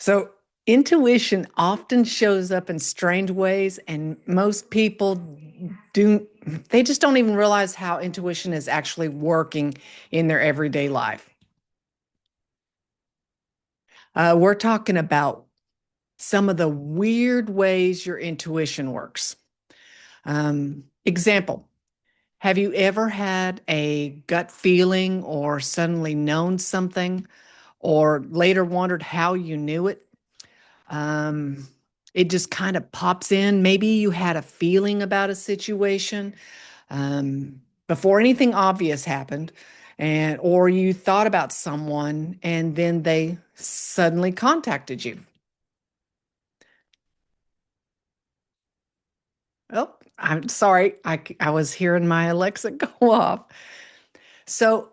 So, intuition often shows up in strange ways, and most people do, they just don't even realize how intuition is actually working in their everyday life. We're talking about some of the weird ways your intuition works. Example. Have you ever had a gut feeling or suddenly known something or later wondered how you knew it? Um, it just kind of pops in. Maybe you had a feeling about a situation before anything obvious happened, and or you thought about someone and then they suddenly contacted you. Oh, I'm sorry. I was hearing my Alexa go off. So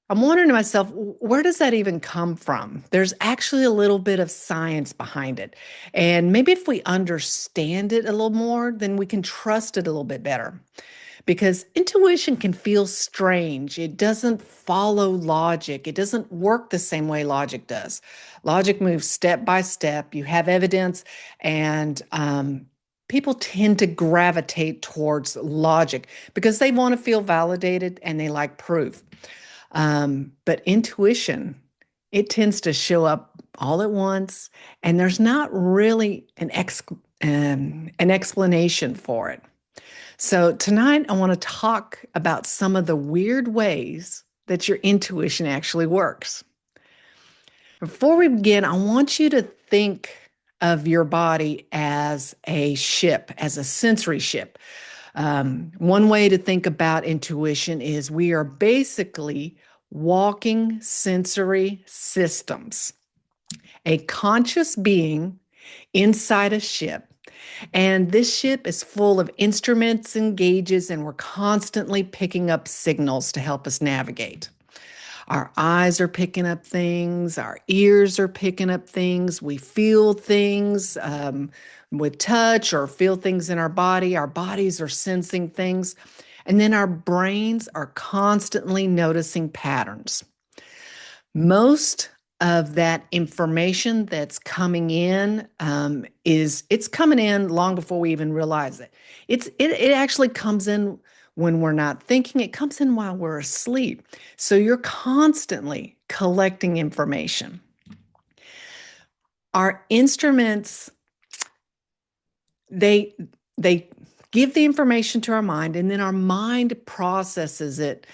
I'm wondering to myself, where does that even come from? There's actually a little bit of science behind it. And maybe if we understand it a little more, then we can trust it a little bit better. Because intuition can feel strange. It doesn't follow logic, it doesn't work the same way logic does. Logic moves step by step. You have evidence, and people tend to gravitate towards logic because they want to feel validated and they like proof. But intuition, it tends to show up all at once, and there's not really an explanation for it. So tonight, I want to talk about some of the weird ways that your intuition actually works. Before we begin, I want you to think of your body as a ship, as a sensory ship. One way to think about intuition is we are basically walking sensory systems, a conscious being inside a ship. And this ship is full of instruments and gauges, and we're constantly picking up signals to help us navigate. Our eyes are picking up things, our ears are picking up things, we feel things with touch or feel things in our bodies are sensing things, and then our brains are constantly noticing patterns. Most of that information that's coming in is it's coming in long before we even realize it. It actually comes in when we're not thinking. It comes in while we're asleep. So you're constantly collecting information. Our instruments, they they give the information to our mind, and then our mind processes it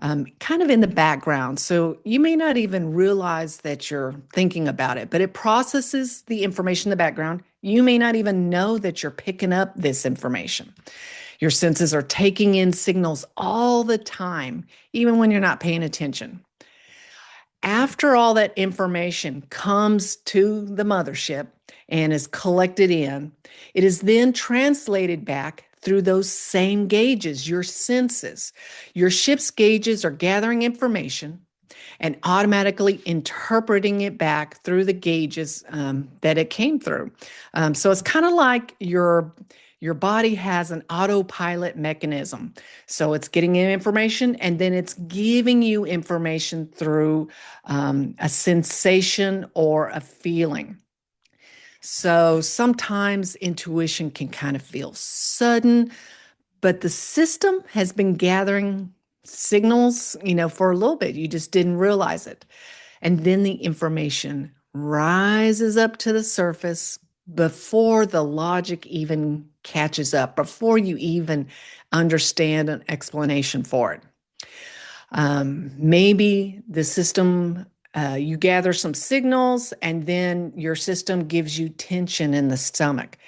kind of in the background. So you may not even realize that you're thinking about it, but it processes the information in the background. You may not even know that you're picking up this information. Your senses are taking in signals all the time, even when you're not paying attention. After all that information comes to the mothership and is collected in, it is then translated back through those same gauges, your senses. Your ship's gauges are gathering information and automatically interpreting it back through the gauges that it came through. So it's kind of like your body has an autopilot mechanism. So it's getting in information and then it's giving you information through a sensation or a feeling. So sometimes intuition can kind of feel sudden, but the system has been gathering signals, for a little bit. You just didn't realize it. And then the information rises up to the surface before the logic even catches up, before you even understand an explanation for it. Maybe the system, you gather some signals and then your system gives you tension in the stomach,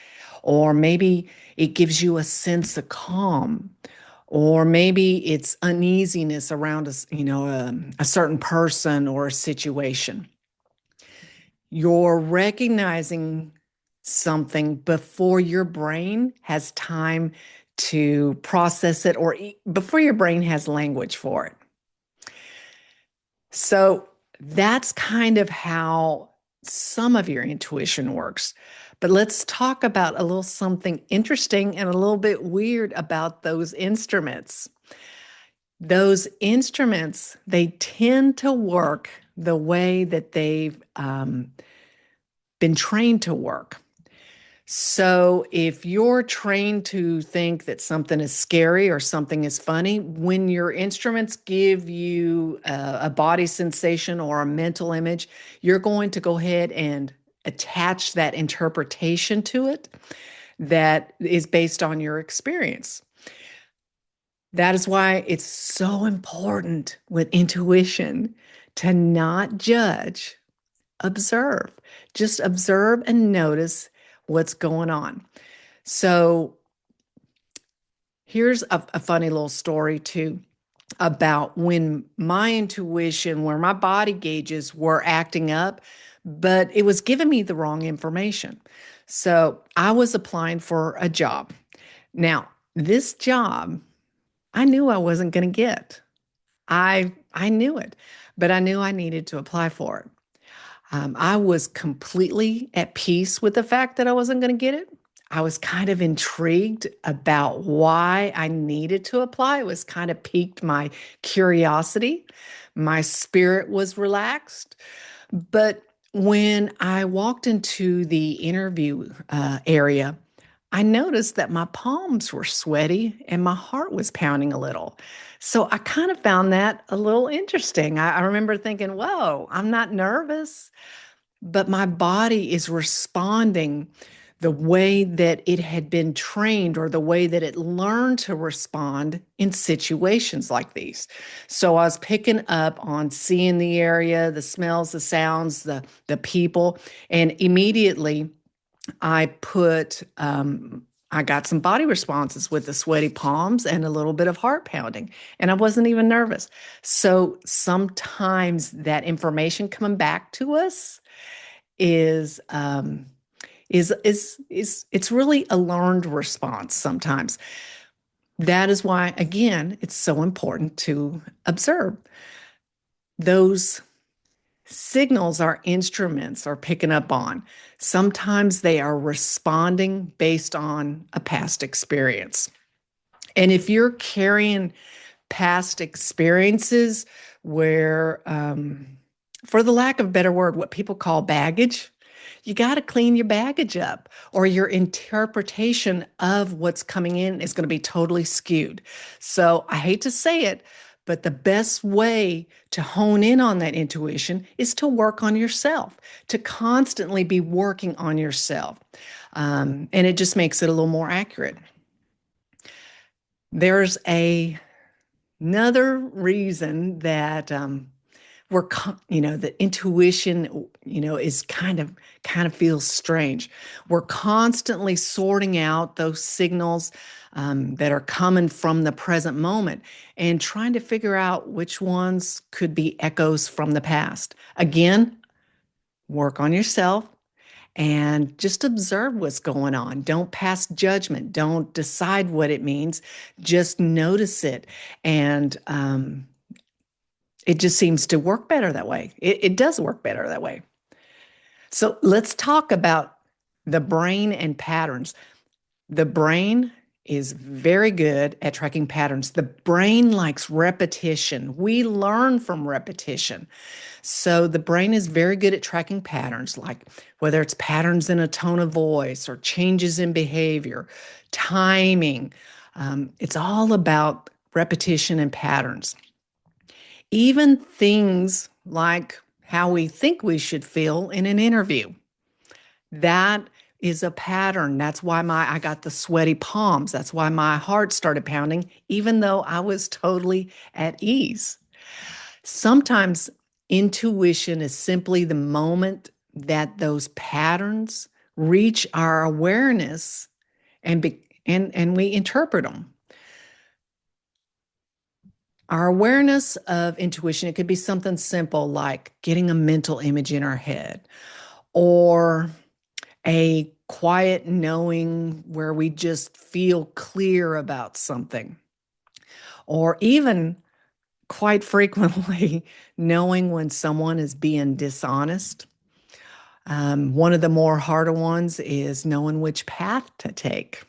or maybe it gives you a sense of calm, or maybe it's uneasiness around a certain person or a situation. You're recognizing something before your brain has time to process it, or before your brain has language for it. So that's kind of how some of your intuition works. But let's talk about a little something interesting and a little bit weird about those instruments. Those instruments, they tend to work the way that they've been trained to work. So if you're trained to think that something is scary or something is funny, when your instruments give you a body sensation or a mental image, you're going to go ahead and attach that interpretation to it that is based on your experience. That is why it's so important with intuition to not judge, observe. Just observe and notice what's going on. So here's a funny little story too about when my intuition, where my body gauges were acting up, but it was giving me the wrong information. So I was applying for a job. Now, this job, I knew I wasn't going to get. I knew it, but I knew I needed to apply for it. I was completely at peace with the fact that I wasn't going to get it. I was kind of intrigued about why I needed to apply. It was kind of piqued my curiosity. My spirit was relaxed. But when I walked into the interview area, I noticed that my palms were sweaty and my heart was pounding a little. So I kind of found that a little interesting. I remember thinking, whoa, I'm not nervous, but my body is responding the way that it had been trained or the way that it learned to respond in situations like these. So I was picking up on seeing the area, the smells, the sounds, the people, and immediately I put I got some body responses with the sweaty palms and a little bit of heart pounding, and I wasn't even nervous. So sometimes that information coming back to us is it's really a learned response sometimes. That is why, again, it's so important to observe. Those signals our instruments are picking up on. Sometimes they are responding based on a past experience. And if you're carrying past experiences where, for the lack of a better word, what people call baggage, you got to clean your baggage up, or your interpretation of what's coming in is going to be totally skewed. So I hate to say it, but the best way to hone in on that intuition is to work on yourself, to constantly be working on yourself. And it just makes it a little more accurate. There's another reason that that intuition, is kind of feels strange. We're constantly sorting out those signals that are coming from the present moment and trying to figure out which ones could be echoes from the past. Again, work on yourself and just observe what's going on. Don't pass judgment. Don't decide what it means. Just notice it. And it just seems to work better that way. It does work better that way. So let's talk about the brain and patterns. The brain is very good at tracking patterns. The brain likes repetition. We learn from repetition. So the brain is very good at tracking patterns, like whether it's patterns in a tone of voice or changes in behavior, timing. It's all about repetition and patterns. Even things like how we think we should feel in an interview. That is a pattern. That's why I got the sweaty palms. That's why my heart started pounding, even though I was totally at ease. Sometimes intuition is simply the moment that those patterns reach our awareness and we interpret them. Our awareness of intuition, it could be something simple like getting a mental image in our head, or a quiet knowing where we just feel clear about something, or even quite frequently knowing when someone is being dishonest. One of the more harder ones is knowing which path to take.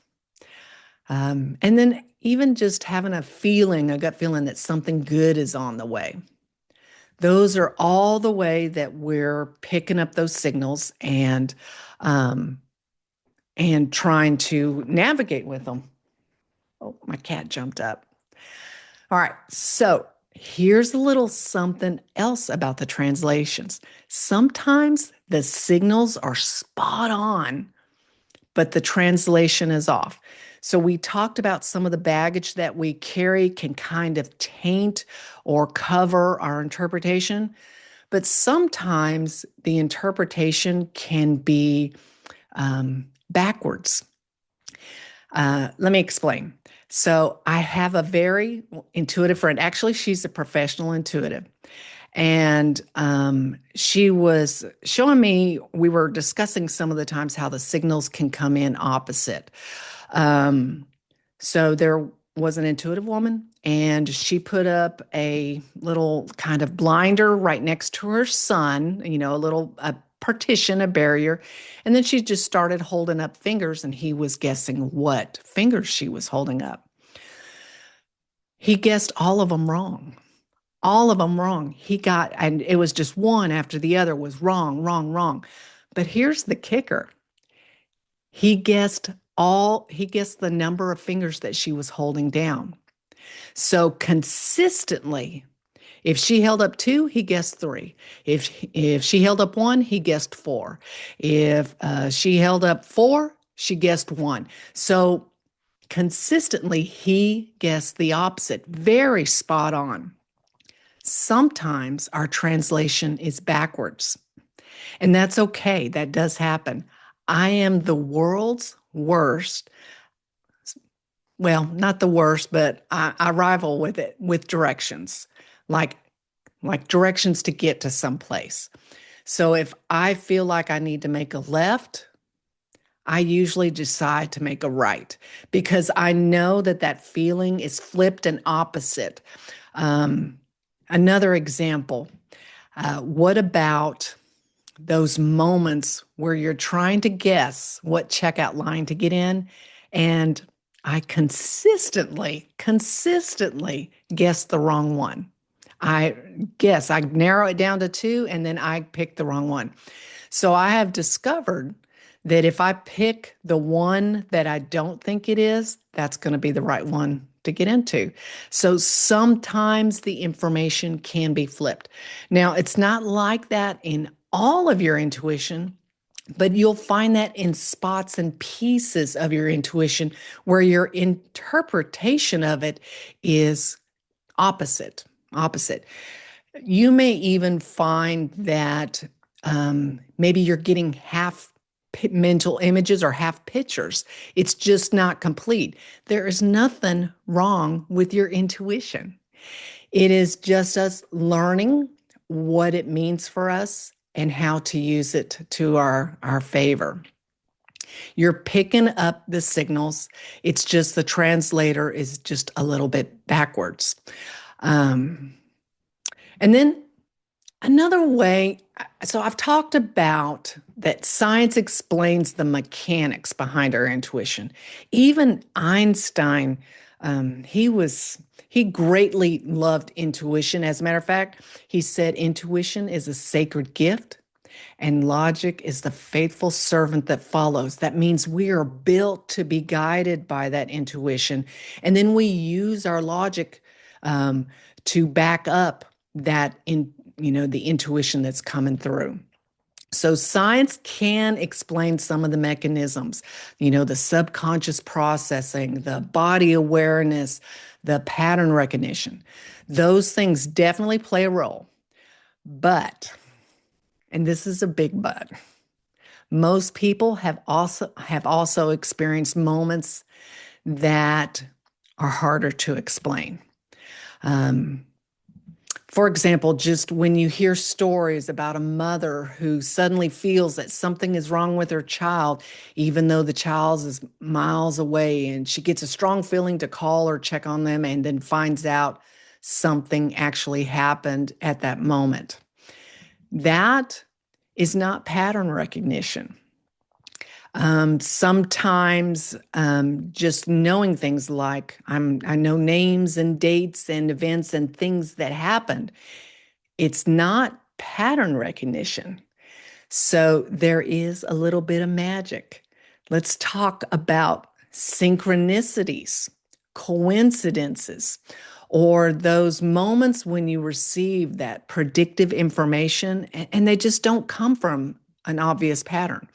And then even just having a feeling, a gut feeling that something good is on the way. Those are all the way that we're picking up those signals um, and trying to navigate with them. Oh, my cat jumped up. All right, so here's a little something else about the translations. Sometimes the signals are spot on, but the translation is off. So we talked about some of the baggage that we carry can kind of taint or cover our interpretation, but sometimes the interpretation can be backwards. Let me explain. So I have a very intuitive friend. Actually, she's a professional intuitive. And she was showing me, we were discussing some of the times how the signals can come in opposite. Um, so there was an intuitive woman, and she put up a little kind of blinder right next to her son, a little a partition, a barrier. And then she just started holding up fingers, and he was guessing what fingers she was holding up. He guessed all of them wrong. All of them wrong. And it was just one after the other was wrong, wrong, wrong. But here's the kicker. He guessed the number of fingers that she was holding down. So consistently, if she held up two, he guessed three. If she held up one, he guessed four. If she held up four, she guessed one. So consistently, he guessed the opposite. Very spot on. Sometimes our translation is backwards, and that's okay. That does happen. I am the world's worst. Well, not the worst, but I rival with it with directions, like directions to get to someplace. So if I feel like I need to make a left, I usually decide to make a right because I know that that feeling is flipped and opposite. Um, Another example, what about those moments where you're trying to guess what checkout line to get in? And I consistently guess the wrong one. I narrow it down to two, and then I pick the wrong one. So I have discovered that if I pick the one that I don't think it is, that's going to be the right one to get into. So sometimes the information can be flipped. Now, it's not like that in all of your intuition, but you'll find that in spots and pieces of your intuition where your interpretation of it is opposite. Opposite. You may even find that maybe you're getting half mental images or half pictures. It's just not complete. There is nothing wrong with your intuition. It is just us learning what it means for us and how to use it to our favor. You're picking up the signals. It's just the translator is just a little bit backwards. Um, and then another way, so I've talked about that science explains the mechanics behind our intuition. Even Einstein, he greatly loved intuition. As a matter of fact, he said intuition is a sacred gift and logic is the faithful servant that follows. That means we are built to be guided by that intuition. And then we use our logic to back up the intuition that's coming through. So science can explain some of the mechanisms, the subconscious processing, the body awareness, the pattern recognition. Those things definitely play a role. But, and this is a big but, most people have also experienced moments that are harder to explain. Um, For example, just when you hear stories about a mother who suddenly feels that something is wrong with her child, even though the child is miles away, and she gets a strong feeling to call or check on them and then finds out something actually happened at that moment. That is not pattern recognition. Sometimes just knowing things like I know names and dates and events and things that happened It's not pattern recognition. So there is a little bit of magic. Let's talk about synchronicities, coincidences, or those moments when you receive that predictive information and they just don't come from an obvious pattern.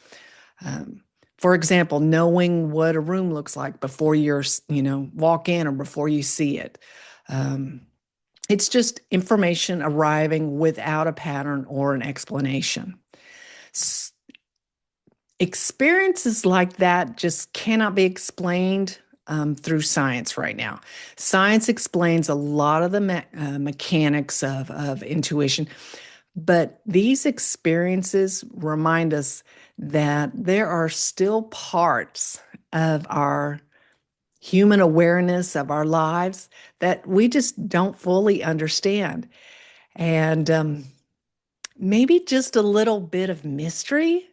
Um, for example, knowing what a room looks like before walk in or before you see it. Um, it's just information arriving without a pattern or an explanation. Experiences like that just cannot be explained through science right now. Science explains a lot of the mechanics of intuition, but these experiences remind us that there are still parts of our human awareness of our lives that we just don't fully understand. And maybe just a little bit of mystery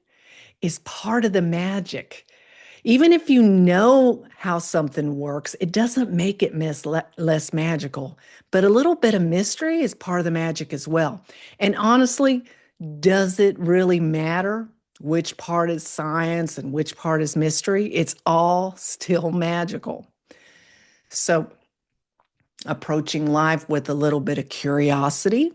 is part of the magic. Even if you know how something works, it doesn't make it less magical. But a little bit of mystery is part of the magic as well. And honestly, does it really matter which part is science and which part is mystery? It's all still magical. So, approaching life with a little bit of curiosity,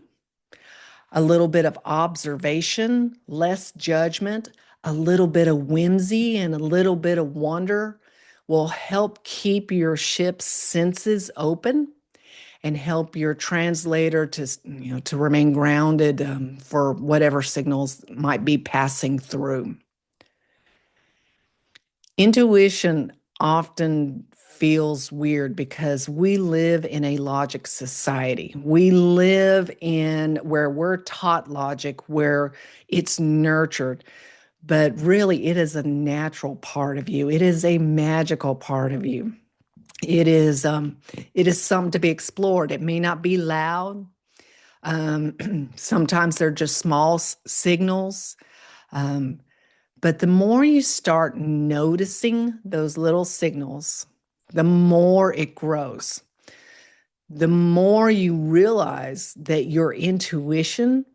a little bit of observation, less judgment, a little bit of whimsy, and a little bit of wonder will help keep your ship's senses open and help your translator to remain grounded for whatever signals might be passing through. Intuition often feels weird because we live in a logic society. We live in where we're taught logic, where it's nurtured, but really it is a natural part of you. It is a magical part of you. It is something to be explored. It may not be loud. Sometimes they're just small signals. Um, but the more you start noticing those little signals, the more it grows. The more you realize that your intuition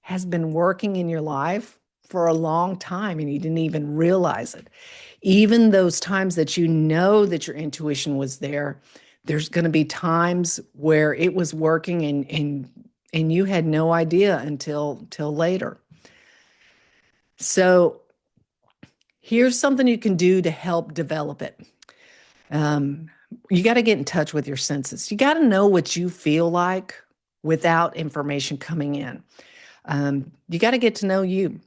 has been working in your life for a long time and you didn't even realize it. Even those times that you know that your intuition was there, there's going to be times where it was working and you had no idea until later. So here's something you can do to help develop it. Um, you got to get in touch with your senses. You got to know what you feel like without information coming in. You got to get to know you.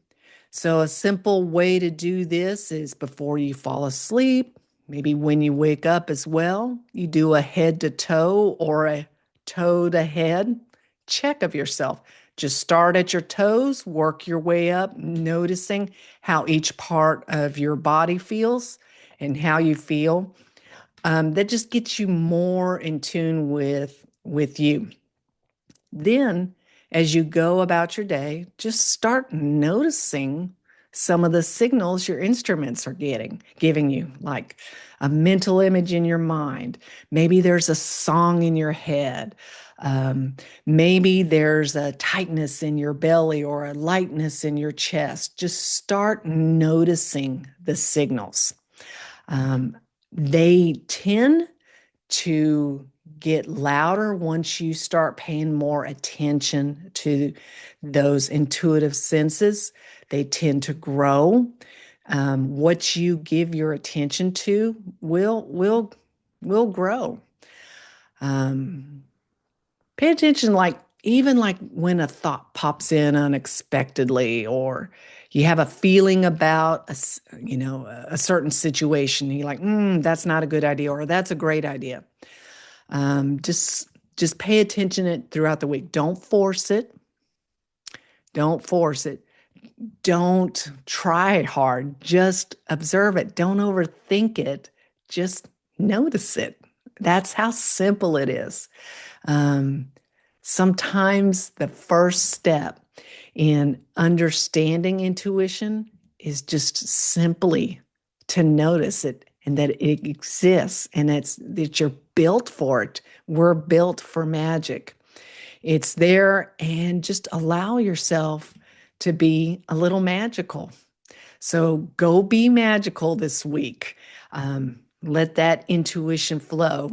So, a simple way to do this is before you fall asleep, maybe when you wake up as well, you do a head to toe or a toe to head check of yourself. Just start at your toes, work your way up, noticing how each part of your body feels and how you feel. That just gets you more in tune with you. Then, as you go about your day, just start noticing some of the signals your instruments are giving you, like a mental image in your mind. Maybe there's a song in your head. Maybe there's a tightness in your belly or a lightness in your chest. Just start noticing the signals. Um, they tend to get louder once you start paying more attention to those intuitive senses. They tend to grow. What you give your attention to will grow. Um, Pay attention, even like when a thought pops in unexpectedly, or you have a feeling about a certain situation. You're like, that's not a good idea, or that's a great idea. Just pay attention it throughout the week. Don't force it. Don't force it. Don't try hard. Just observe it. Don't overthink it. Just notice it. That's how simple it is. Um, Sometimes the first step in understanding intuition is just simply to notice it and that it exists and that you're built for it. We're built for magic. It's there, and just allow yourself to be a little magical. So go be magical this week. Let that intuition flow.